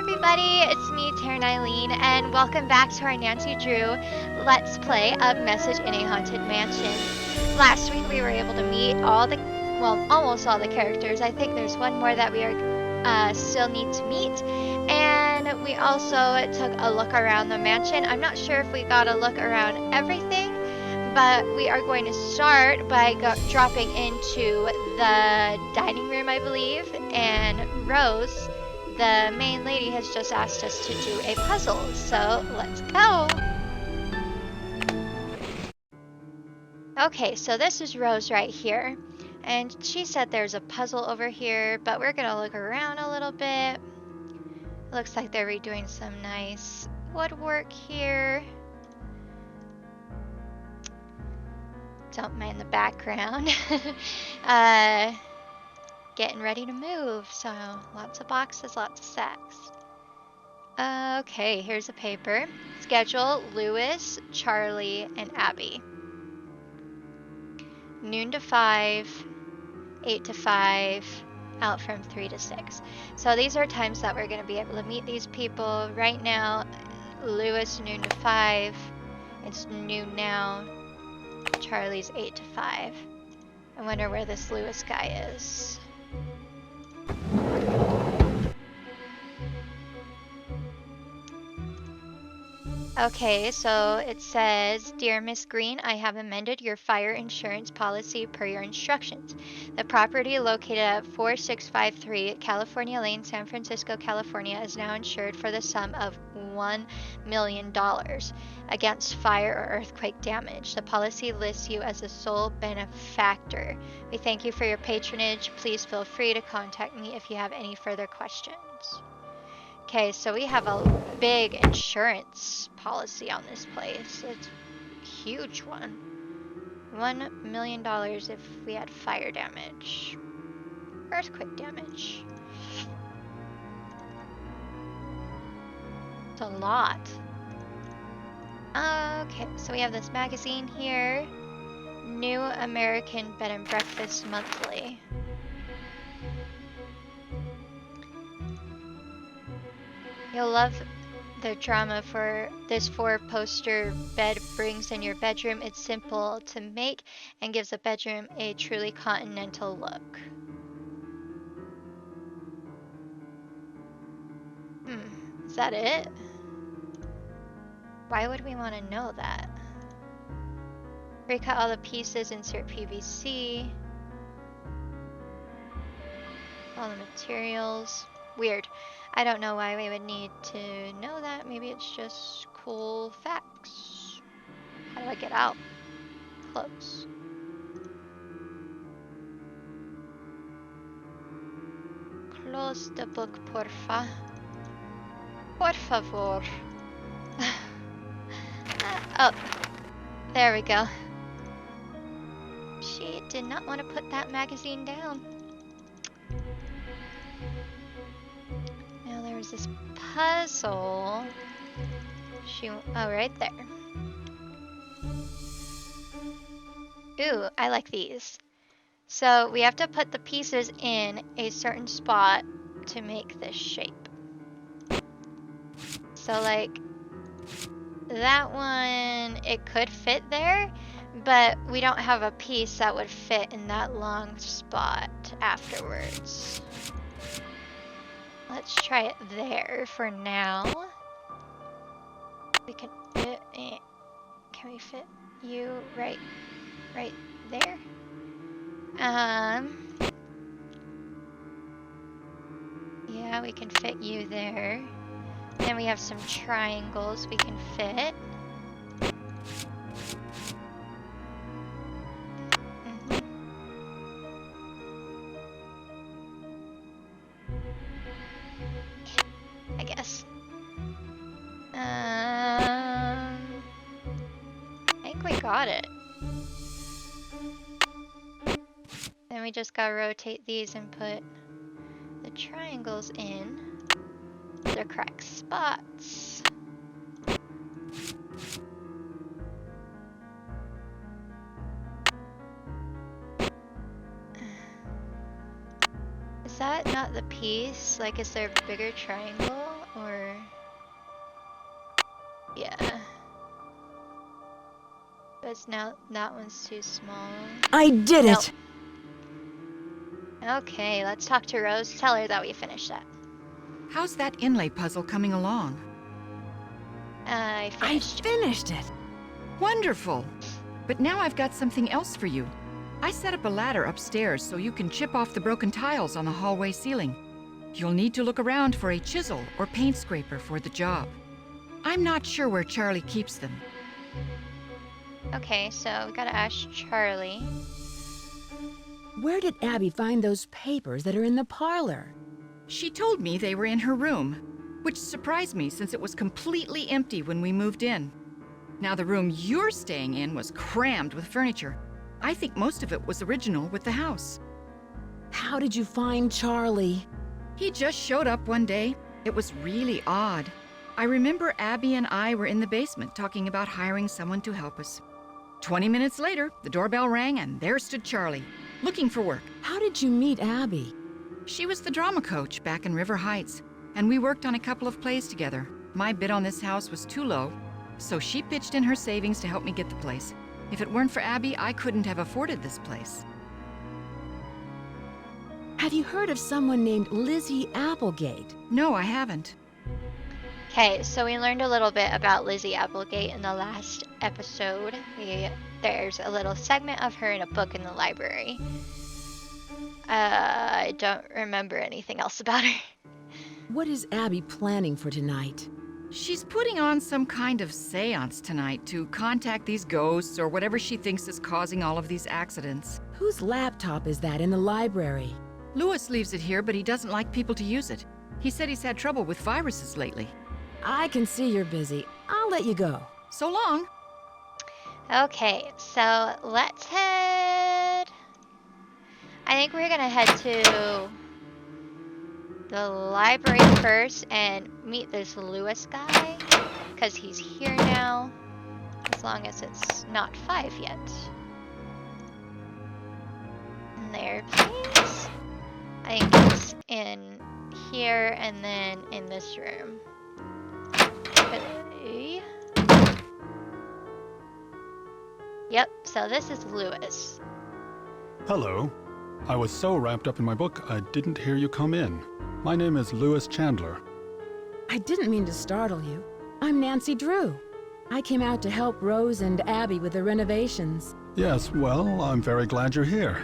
everybody, it's me, Taryn Eileen, and welcome back to our Nancy Drew Let's Play of Message in a Haunted Mansion. Last week we were able to meet almost all the characters. I think there's one more that we are still need to meet, and we also took a look around the mansion. I'm not sure if we got a look around everything, but we are going to start by dropping into the dining room, I believe, and Rose, the main lady, has just asked us to do a puzzle, so let's go! Okay, so this is Rose right here, and she said there's a puzzle over here, but we're gonna look around a little bit. Looks like they're redoing some nice woodwork here. Don't mind the background. Getting ready to move, so lots of boxes, lots of sacks. Okay, here's a paper. Schedule Lewis, Charlie, and Abby. Noon to 5, 8 to 5, out from 3 to 6. So these are times that we're going to be able to meet these people. Right now, Lewis noon to 5. It's noon now. Charlie's 8 to 5. I wonder where this Lewis guy is. Okay, so it says, Dear Miss Green, I have amended your fire insurance policy per your instructions. The property located at 4653 California Lane, San Francisco, California is now insured for the sum of $1 million against fire or earthquake damage. The policy lists you as the sole benefactor. We thank you for your patronage. Please feel free to contact me if you have any further questions. Okay, so we have a big insurance policy on this place. It's a huge one. $1 million if we had fire damage. Earthquake damage. It's a lot. Okay, so we have this magazine here. New American Bed and Breakfast Monthly. You'll love the drama for this 4-poster bed brings in your bedroom. It's simple to make and gives the bedroom a truly continental look. Is that it? Why would we want to know that? Recut all the pieces, insert PVC. All the materials. Weird. I don't know why we would need to know that. Maybe it's just cool facts. How do I get out? Close. Close the book, porfa. Por favor. Oh, there we go. She did not want to put that magazine down. Now there was this puzzle. Oh, right there. Ooh, I like these. So we have to put the pieces in a certain spot to make this shape. So like that one, it could fit there, but we don't have a piece that would fit in that long spot afterwards. Let's try it there for now. We can fit it. Can we fit you right there? Yeah, we can fit you there. Then we have some triangles we can fit. I guess. I think we got it. Then we just gotta rotate these and put the triangles in the correct spots. Is that not the piece? Like, is there a bigger triangle? Or... yeah. But now that one's too small. I did Nope. it! Okay, let's talk to Rose. Tell her that we finished that. How's that inlay puzzle coming along? I finished. I finished it! Wonderful! But now I've got something else for you. I set up a ladder upstairs so you can chip off the broken tiles on the hallway ceiling. You'll need to look around for a chisel or paint scraper for the job. I'm not sure where Charlie keeps them. Okay, so we gotta ask Charlie. Where did Abby find those papers that are in the parlor? She told me they were in her room, which surprised me since it was completely empty when we moved in. Now the room you're staying in was crammed with furniture. I think most of it was original with the house. How did you find Charlie? He just showed up one day. It was really odd. I remember Abby and I were in the basement talking about hiring someone to help us. 20 minutes later, the doorbell rang and there stood Charlie, looking for work. How did you meet Abby? She was the drama coach back in River Heights, and we worked on a couple of plays together. My bid on this house was too low, so she pitched in her savings to help me get the place. If it weren't for Abby, I couldn't have afforded this place. Have you heard of someone named Lizzie Applegate? No, I haven't. Okay, so we learned a little bit about Lizzie Applegate in the last episode. There's a little segment of her in a book in the library. I don't remember anything else about her. What is Abby planning for tonight? She's putting on some kind of seance tonight to contact these ghosts or whatever she thinks is causing all of these accidents. Whose laptop is that in the library? Lewis leaves it here, but he doesn't like people to use it. He said he's had trouble with viruses lately. I can see you're busy. I'll let you go. So long. Okay, so let's head... I think we're gonna head to the library first and meet this Lewis guy, because he's here now, as long as it's not 5 yet. And there, please. I think it's in here and then in this room. Okay. Yep, so this is Lewis. Hello. I was so wrapped up in my book, I didn't hear you come in. My name is Lewis Chandler. I didn't mean to startle you. I'm Nancy Drew. I came out to help Rose and Abby with the renovations. Yes, well, I'm very glad you're here.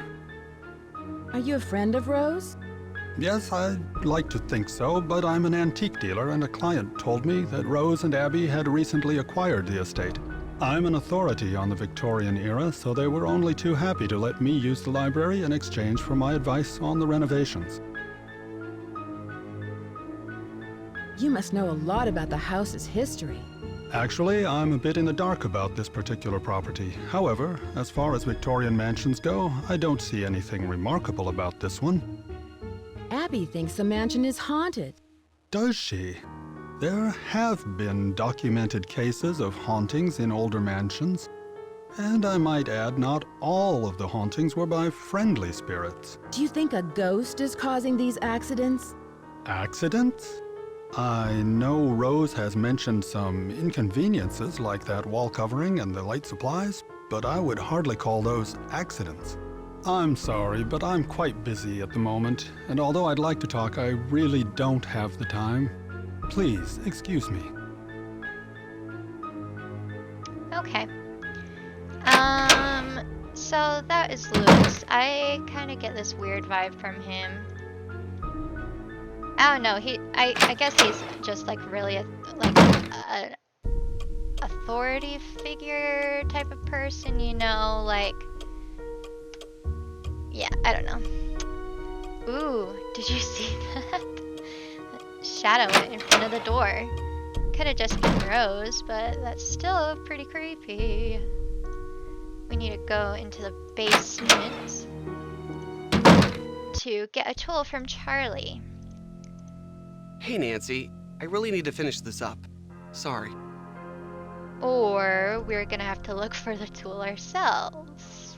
Are you a friend of Rose? Yes, I'd like to think so, but I'm an antique dealer and a client told me that Rose and Abby had recently acquired the estate. I'm an authority on the Victorian era, so they were only too happy to let me use the library in exchange for my advice on the renovations. You must know a lot about the house's history. Actually, I'm a bit in the dark about this particular property. However, as far as Victorian mansions go, I don't see anything remarkable about this one. Abby thinks the mansion is haunted. Does she? There have been documented cases of hauntings in older mansions. And I might add, not all of the hauntings were by friendly spirits. Do you think a ghost is causing these accidents? Accidents? I know Rose has mentioned some inconveniences like that wall covering and the light supplies, but I would hardly call those accidents. I'm sorry, but I'm quite busy at the moment, and although I'd like to talk, I really don't have the time. Please, excuse me. Okay. So that is Lewis. I kind of get this weird vibe from him. I don't know. I guess he's just like really an authority figure type of person, you know, like. Yeah, I don't know. Ooh, did you see that? Shadow in front of the door. Could have just been Rose, but that's still pretty creepy. We need to go into the basement to get a tool from Charlie. Hey, Nancy. I really need to finish this up. Sorry. Or we're gonna have to look for the tool ourselves.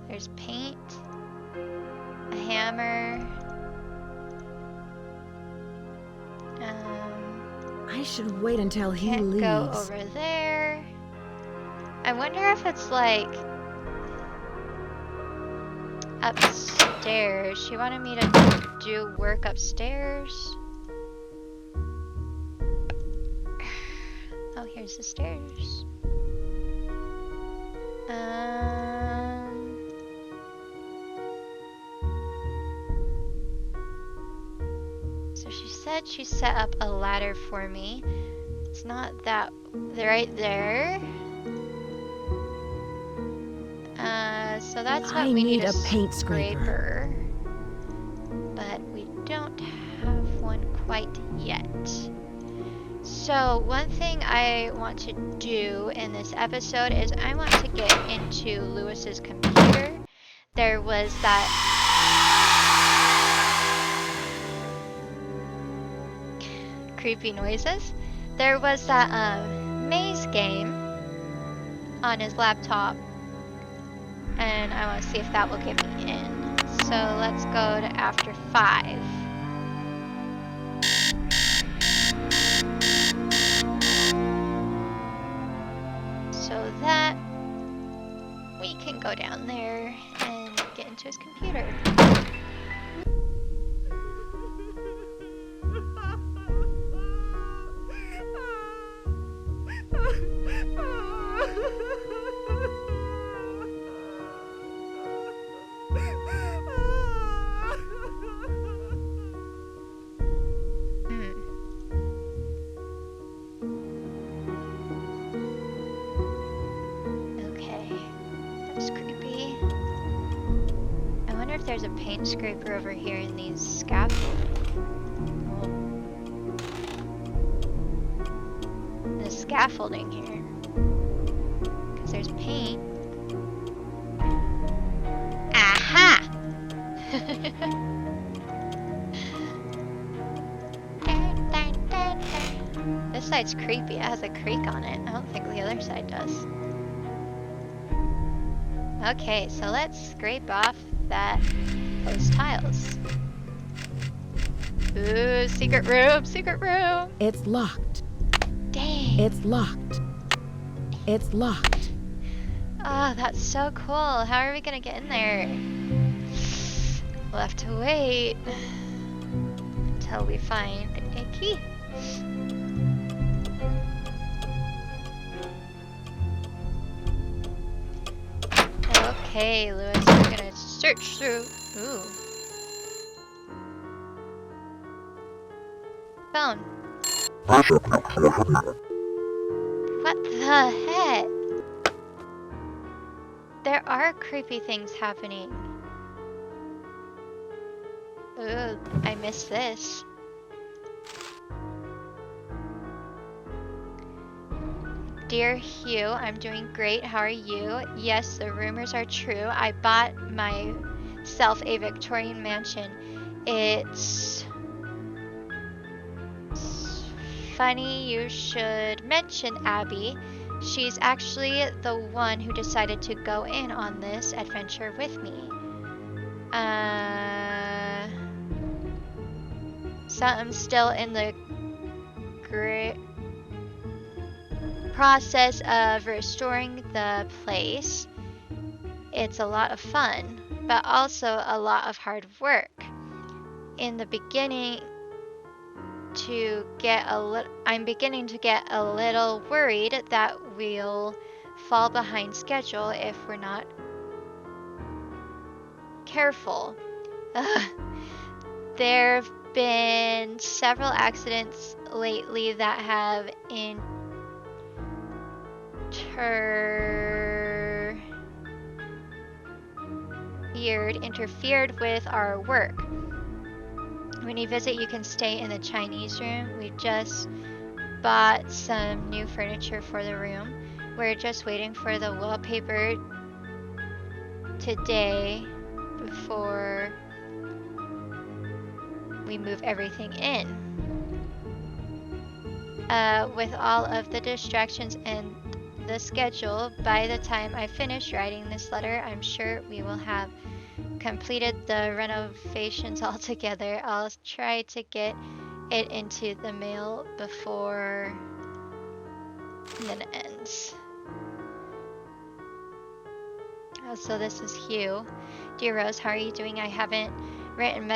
There's paint, a hammer, should wait until he Can't leaves. go over there. I wonder if it's like upstairs. She wanted me to do work upstairs. Oh, here's the stairs. So she said she set up a ladder for me. It's not that right there. So that's what we need, a paint scraper. But we don't have one quite yet. So one thing I want to do in this episode is I want to get into Lewis's computer. There was that creepy noises. There was that maze game on his laptop, and I want to see if that will get me in. So let's go to after 5. So that we can go down there and get into his computer. Okay, that's creepy. I wonder if there's a paint scraper over here in these scaffolding. The scaffolding here. Because there's paint. Aha! This side's creepy. It has a creek on it. I don't think the other side does. Okay, so let's scrape off those tiles. Ooh, secret room, secret room. It's locked. Dang. It's locked. It's locked. Oh, that's so cool. How are we gonna get in there? We'll have to wait until we find a key. Okay, Lewis, we're gonna search through. Ooh. Phone. What the heck? There are creepy things happening. Ooh, I missed this. Dear Hugh, I'm doing great. How are you? Yes, the rumors are true. I bought myself a Victorian mansion. It's funny you should mention Abby. She's actually the one who decided to go in on this adventure with me. So I'm still in the process of restoring the place. It's a lot of fun, but also a lot of hard work. In the beginning, I'm beginning to get a little worried that we'll fall behind schedule if we're not careful. There have been several accidents lately that have interfered with our work. When you visit, you can stay in the Chinese room. We just bought some new furniture for the room. We're just waiting for the wallpaper today before we move everything in. With all of the distractions and the schedule, by the time I finish writing this letter, I'm sure we will have completed the renovations altogether. I'll try to get it into the mail before, and then it ends. Oh, so this is Hugh. Dear Rose, how are you doing? I haven't written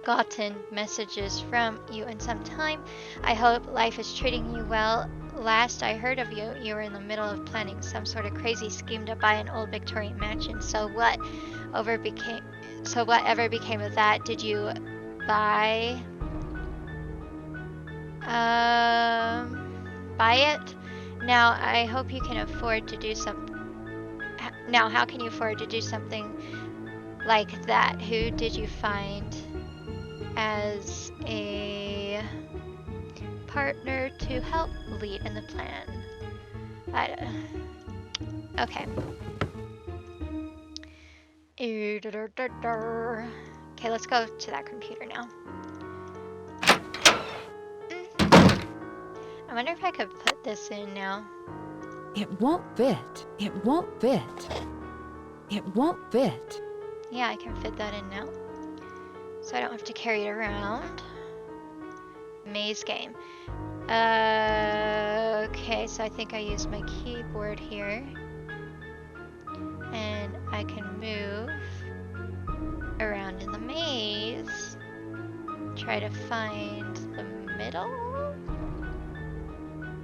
gotten messages from you in some time. I hope life is treating you well. Last I heard of you, you were in the middle of planning some sort of crazy scheme to buy an old Victorian mansion. So whatever became of that? Did you buy buy it? Now I hope you can afford to do some Now how can you afford to do something like that? Who did you find as a partner to help lead in the plan? Okay. Okay, let's go to that computer now. I wonder if I could put this in now. It won't fit. It won't fit. It won't fit. Yeah, I can fit that in now. So I don't have to carry it around. Maze game. Okay, so I think I used my keyboard here. And I can move around in the maze. Try to find the middle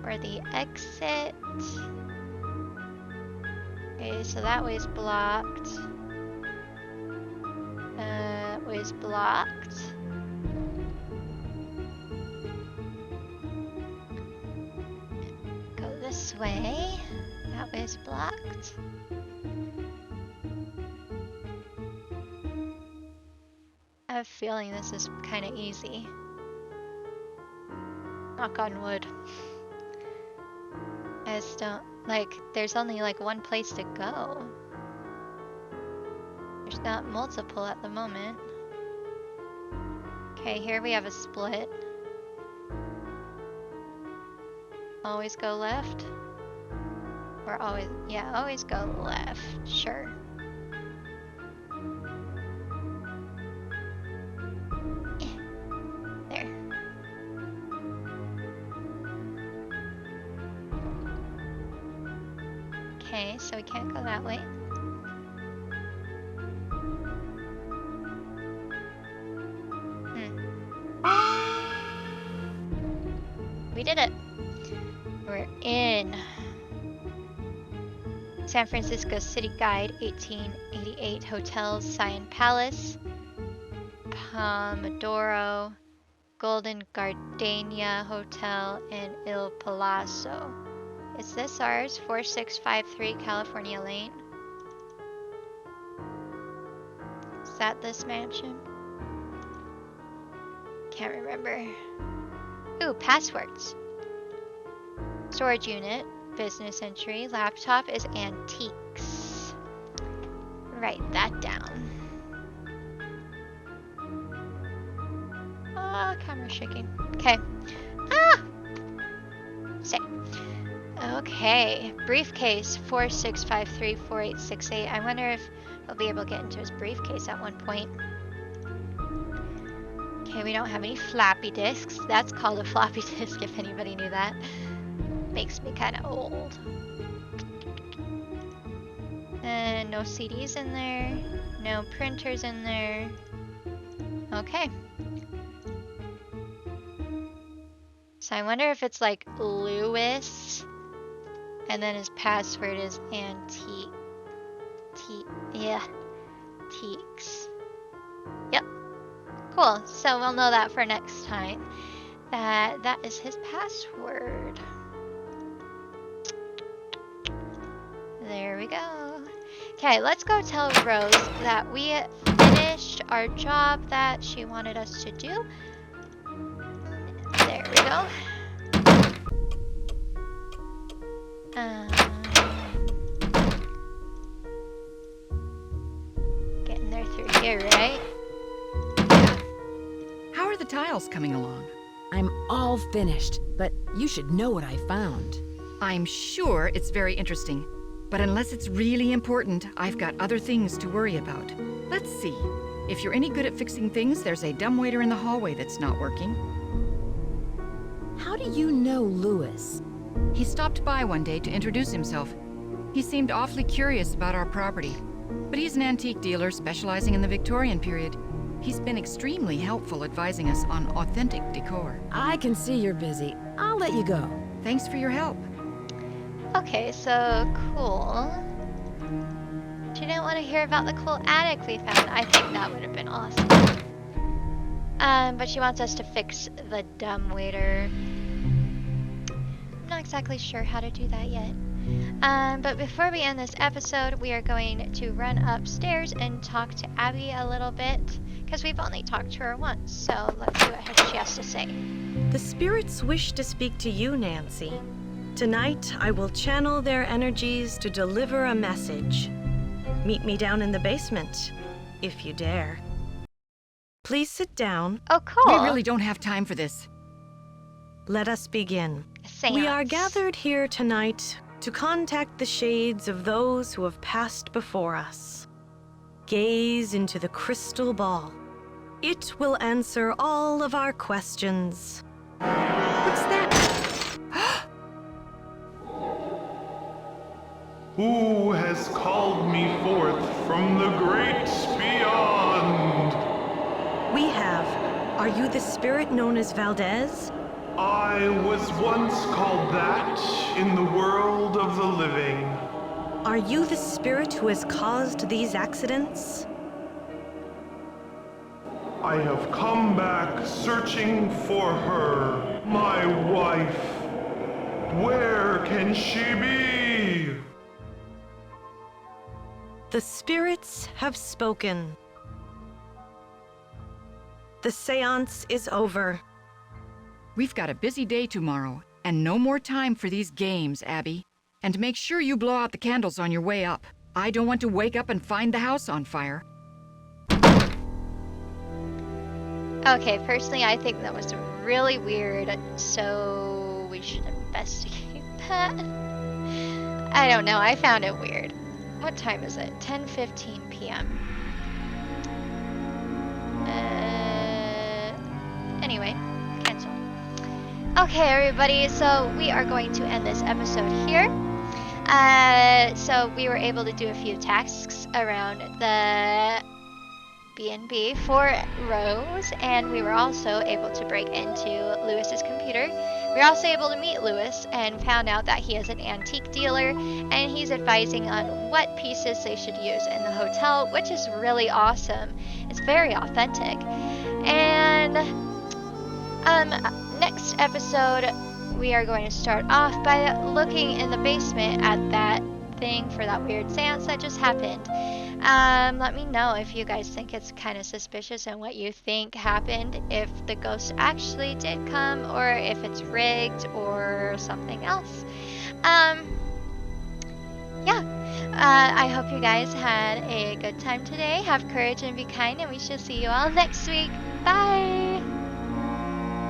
or the exit. Okay, so that way's blocked. Way's blocked. Go this way. That way's blocked. I have a feeling this is kind of easy. Knock on wood. I just don't, like, there's only like one place to go. There's not multiple at the moment. Okay, here we have a split. Always go left? Or always, yeah, always go left, sure. There. Okay, so we can't go that way. We did it. We're in. San Francisco City Guide, 1888 Hotels, Cyan Palace, Pomodoro, Golden Gardenia Hotel, and Il Palazzo. Is this ours? 4653 California Lane. Is that this mansion? Can't remember. Ooh, passwords. Storage unit, business entry, laptop is antiques. Write that down. Oh, camera's shaking. Okay. Ah! Stay. Okay. Briefcase 46534868. I wonder if we'll be able to get into his briefcase at one point. Okay, we don't have any floppy disks. That's called a floppy disk, if anybody knew that. Makes me kind of old. And no CDs in there. No printers in there. Okay. So I wonder if it's like Lewis, and then his password is antique. Teaks. Yep. Cool. So we'll know that for next time. That is his password. There we go. Okay, let's go tell Rose that we finished our job that she wanted us to do. There we go. Getting there through here, right? How are the tiles coming along? I'm all finished, but you should know what I found. I'm sure it's very interesting, But unless it's really important, I've got other things to worry about. Let's see. If you're any good at fixing things, there's a dumbwaiter in the hallway that's not working. How do you know Lewis? He stopped by one day to introduce himself. He seemed awfully curious about our property, but he's an antique dealer specializing in the Victorian period. He's been extremely helpful advising us on authentic decor. I can see you're busy. I'll let you go. Thanks for your help. Okay, so cool. She didn't want to hear about the cool attic we found. I think that would have been awesome. But she wants us to fix the dumbwaiter. I'm not exactly sure how to do that yet. But before we end this episode, we are going to run upstairs and talk to Abby a little bit, because we've only talked to her once, so let's see what she has to say. The spirits wish to speak to you, Nancy. Tonight, I will channel their energies to deliver a message. Meet me down in the basement, if you dare. Please sit down. Oh, cool. We really don't have time for this. Let us begin. Seance. We are gathered here tonight to contact the shades of those who have passed before us. Gaze into the crystal ball. It will answer all of our questions. What's that? Who has called me forth from the great beyond? We have. Are you the spirit known as Valdez? I was once called that in the world of the living. Are you the spirit who has caused these accidents? I have come back searching for her, my wife. Where can she be? The spirits have spoken. The seance is over. We've got a busy day tomorrow, and no more time for these games, Abby. And make sure you blow out the candles on your way up. I don't want to wake up and find the house on fire. Okay, personally, I think that was really weird, so we should investigate that. I don't know, I found it weird. What time is it? 10:15 p.m. Anyway, cancel. Okay, everybody, so we are going to end this episode here. So we were able to do a few tasks around the B&B for Rose, and we were also able to break into Lewis's computer. We were also able to meet Lewis and found out that he is an antique dealer, and he's advising on what pieces they should use in the hotel, which is really awesome. It's very authentic. And next episode, we are going to start off by looking in the basement at that thing for that weird seance that just happened. Let me know if you guys think it's kind of suspicious and what you think happened, if the ghost actually did come or if it's rigged or something else. I hope you guys had a good time today. Have courage and be kind, and we shall see you all next week. Bye!